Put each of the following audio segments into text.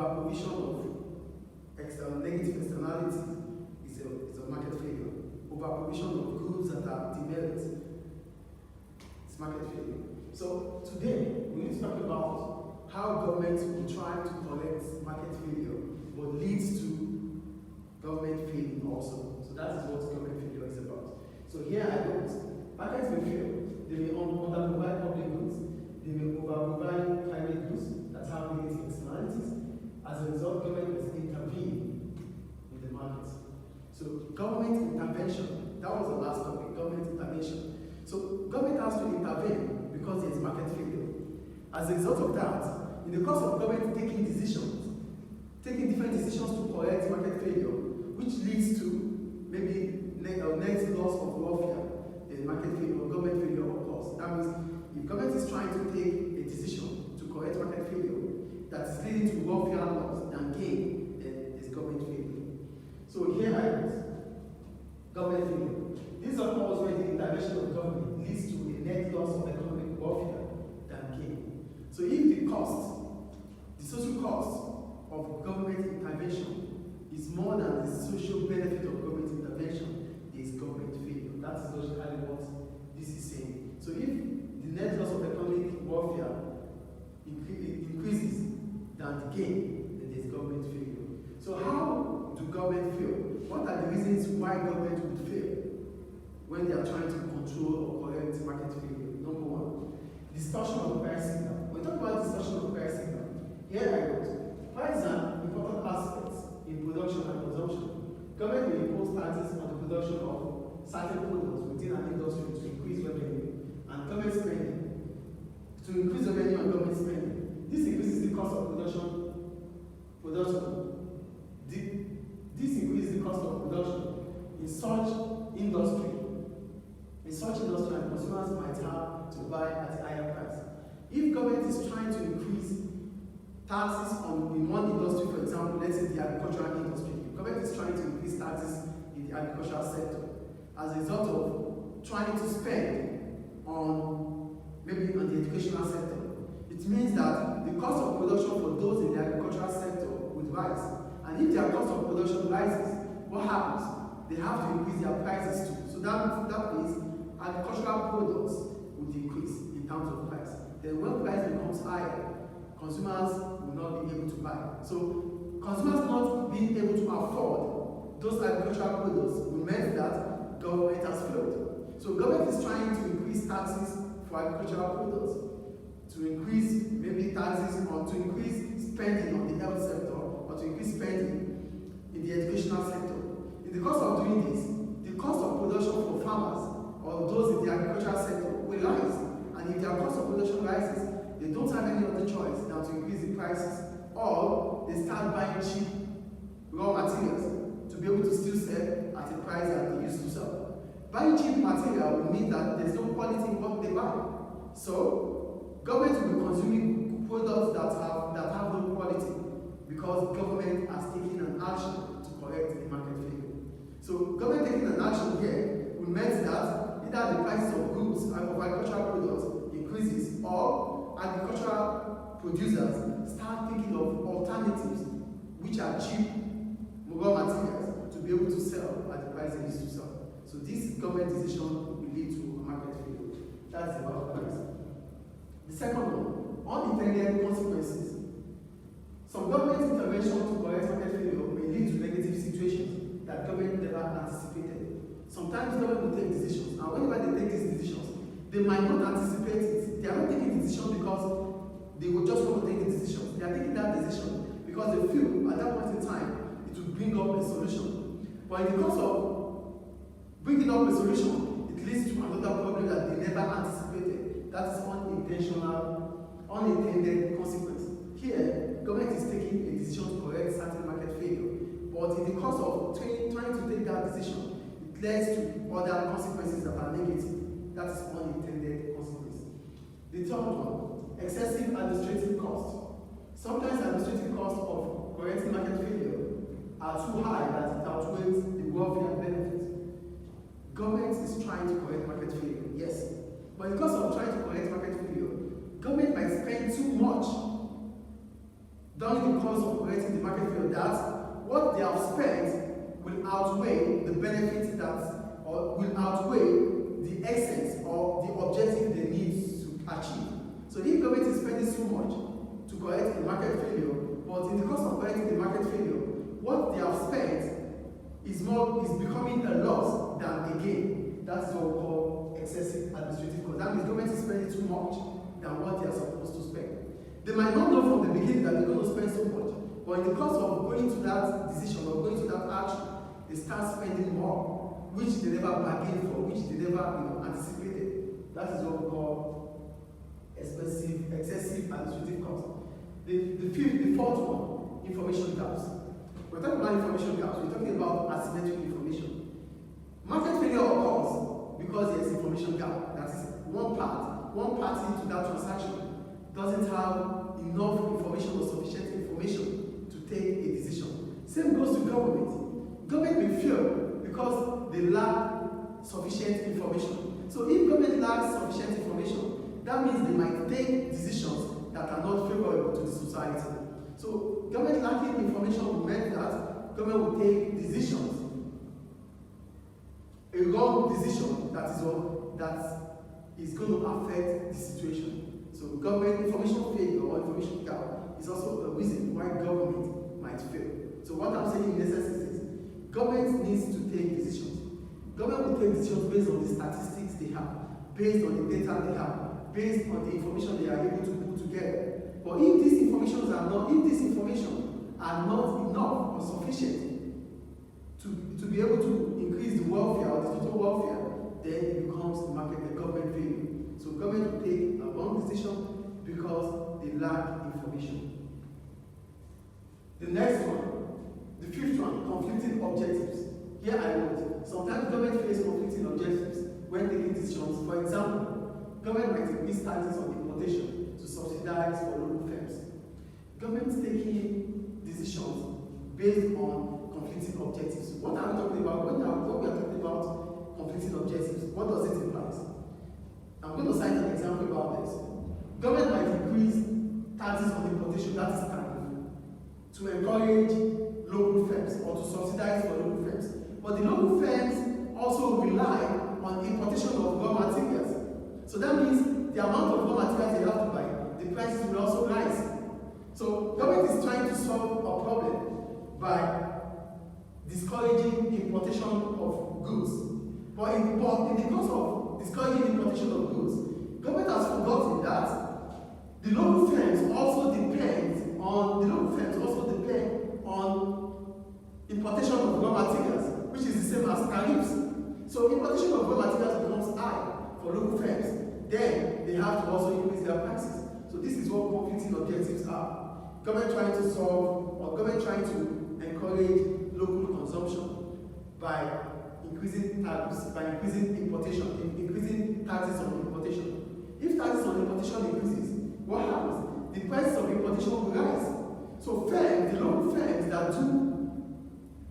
over-provision of negative externalities is a market failure. Over-provision of goods that are demerit is market failure. So today, we need to talk about how government will try to correct market failure, but leads to government failing also. So that is what government failure is about. So here I wrote, markets may fail. They may under-provide public goods. They may over-provide private goods that have negative externalities. As a result, government must intervene in the market. So government intervention, that was the last topic, government intervention. So government has to intervene because there is market failure. As a result of that, in the course of government taking different decisions to correct market failure, which leads to maybe net loss of welfare, then market failure or government failure occurs. That means if government is trying to take a decision to correct market failure that is leading to welfare loss and gain, then it's government failure. So here I write, government failure. This occurs when the intervention of government leads to a net loss of economic welfare than gain. So if the social cost of government intervention is more than the social benefit of government intervention, there is government failure. That is logically what this is saying. So if the net loss of economic welfare increases than the gain, then there is government failure. So how do government fail? What are the reasons why government would fail when they are trying to control or correct market failure? Number one, distortion of price signal. When we talk about distortion of price signal, here I wrote, price is an important aspect in production and consumption. Government will impose taxes on the production of certain products within an industry to increase revenue and government spending. To increase revenue and government spending. This increases the cost of production. This increases the cost of production in such industry. And consumers might have to buy at a higher price. If government is trying to increase taxes in one industry, for example, let's say the agricultural industry, if government is trying to increase taxes in the agricultural sector as a result of trying to spend on maybe on the educational sector, it means that the cost of production for those in the agricultural sector would rise. And if their cost of production rises, what happens? They have to increase their prices too. So that means agricultural products would increase in terms of price. Then when price becomes higher, consumers will not be able to buy. So consumers not being able to afford those agricultural products will mean that government has failed. So government is trying to increase taxes for agricultural products, to increase maybe taxes or to increase spending on the health sector, or to increase spending in the educational sector. In the course of doing this, the cost of production for farmers or those in the agricultural sector will rise. And if their cost of production rises, they don't have any other choice than to increase the prices, or they start buying cheap raw materials to be able to still sell at a price that they used to sell. Buying cheap material will mean that there's no quality in what they buy. So government will be consuming products that have no quality because government has taken an action to correct the market failure. So government taking an action here will mean that either the prices of goods and of agricultural products increases, or agricultural producers start thinking of alternatives which are cheap raw materials to be able to sell at the price they used to sell. So this government decision will lead to a market failure. That's about price. The second one, unintended consequences. Some government intervention to correct market failure may lead to negative situations that government never anticipated. Sometimes government will take decisions, and whenever they take these decisions, they might not anticipate it. They are not taking decisions because they will just want to take the decision. They are taking that decision because they feel at that point in time it will bring up a solution. But in the course of bringing up a solution, it leads to another problem that they never anticipated. That is unintended consequence. Here, government is taking a decision to correct certain market failure, but in the course of trying to take that decision, it leads to other consequences that are negative. That is unintended consequence. The third one, excessive administrative costs. Sometimes administrative costs of correcting market failure are too high that it outweighs the welfare benefits. Government is trying to correct market failure, yes. But because of trying to correct market failure, government might spend too much during economic cost of correcting the market failure, that what they have spent will outweigh the benefits that, or will outweigh the essence or the objective they need to achieve. So if government is spending so much to correct the market failure, but in the course of correcting the market failure, what they have spent is becoming a loss than a gain. That is what we call excessive administrative cost. That means government is spending too much than what they are supposed to spend. They might not know from the beginning that they're going to spend so much, but in the course of going to that decision or going to that action, they start spending more, which they never bargained for, which they never anticipated. That is what we call excessive administrative cost. The fourth one, information gaps. We're talking about information gaps, we're talking about asymmetric information. Market failure occurs because there's information gap. That is, one party to that transaction doesn't have enough information or sufficient information to take a decision. Same goes to government. Government may fail because they lack sufficient information. So if government lacks sufficient information, that means they might take decisions that are not favorable to the society. So government lacking information will mean that government will take decisions, a wrong decision that is going to affect the situation. So government information failure or information gap is also a reason why government might fail. So what I'm saying in essence is government needs to take decisions. Government will take decisions based on the statistics they have, based on the data they have, based on the information they are able to put together. But if these information are not enough or sufficient to be able to increase the welfare or the total welfare, then it becomes the government failure. So government will take a wrong decision because they lack information. The next one, the fifth one, conflicting objectives. Here I wrote, sometimes government face conflicting objectives when taking decisions. For example, government might increase taxes on importation to subsidize for local firms. Government is taking decisions based on conflicting objectives. What are we talking about? When we are talking about conflicting objectives, what does it imply? I'm going to cite an example about this. Government might increase taxes on importation, that is tariff, to encourage local firms or to subsidize for local firms. But the local firms also rely on importation of raw materials. So that means the amount of raw materials they have to buy, the prices will also rise. So government is trying to solve a problem by discouraging importation of goods. But in the course of discouraging importation of goods, government has forgotten that the local firms also depend on importation of raw materials, which is the same as tariffs. So importation of raw materials becomes high for local firms. Then they have to also increase their prices. So this is what conflicting objectives are. Government trying to solve, or government trying to encourage local consumption by increasing tariffs, by increasing importation, increasing taxes on importation. If taxes on importation increases, what happens? The price of importation will rise. So firms, the local firms that do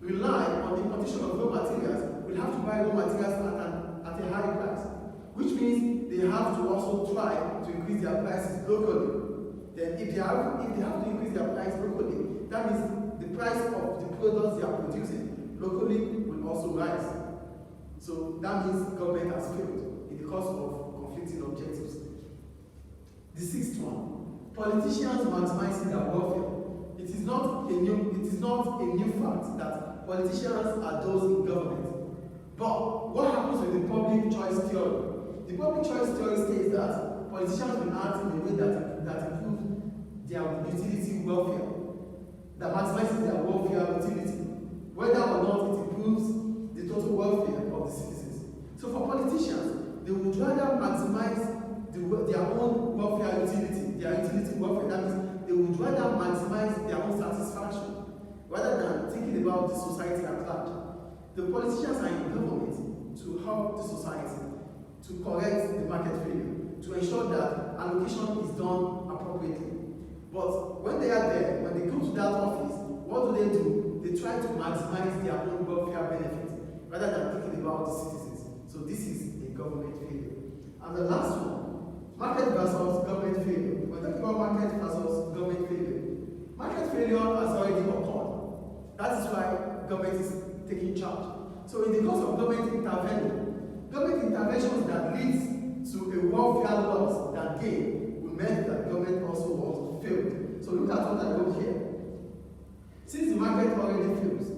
rely on the importation of raw materials will have to buy raw materials at a high price, which means they have to also try to increase their prices locally. Then if they have to increase their price locally, that means the price of the products they are producing locally will also rise. So that means government has failed in the course of conflicting objectives. The sixth one, politicians maximizing their welfare. It is not a new fact that politicians are those in government. But what happens with the public choice theory? The public choice theory states that politicians will act in a way that improves their utility welfare, that maximizes their welfare utility, whether or not it improves the total welfare of the citizens. So for politicians, they would rather maximize their own welfare utility, their utility welfare. That means they would rather maximize their own satisfaction rather than thinking about the society at large. The politicians are in government to help the society, to correct the market failure, to ensure that allocation is done appropriately. But when they are there, when they come to that office, what do? They try to maximize their own welfare benefits rather than thinking about the citizens. So this is a government failure. And the last one, market versus government failure. We're talking about market versus government failure. Market failure has already occurred. That is why government is taking charge. So in the course of government interventions that leads to a welfare loss that gain will mean that government also was failed. So look at what I wrote here. Since the market already fails,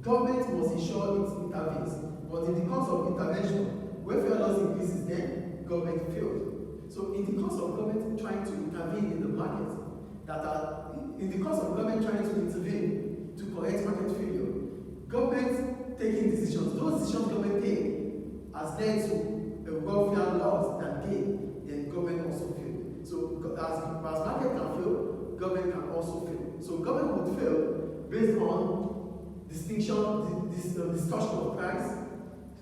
government must ensure it intervenes. But in the course of intervention, welfare loss increases, then government failed. So in the course of government trying to intervene in the market, in the course of government trying to intervene to correct market failure, government taking decisions, those decisions government take has led to a welfare loss that gain, then government also failed. So as market can fail, government can also fail. So government would fail based on distortion of price,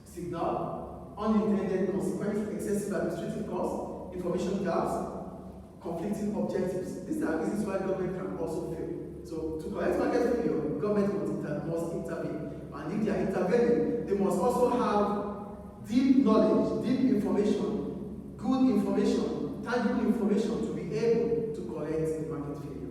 signal, unintended consequences, excessive administrative costs, information gaps, conflicting objectives. These are reasons why government can also fail. So to correct market failure, government must intervene. And if they are intervening, they must also have deep knowledge, deep information, good information, tangible information to be able to correct the market failure.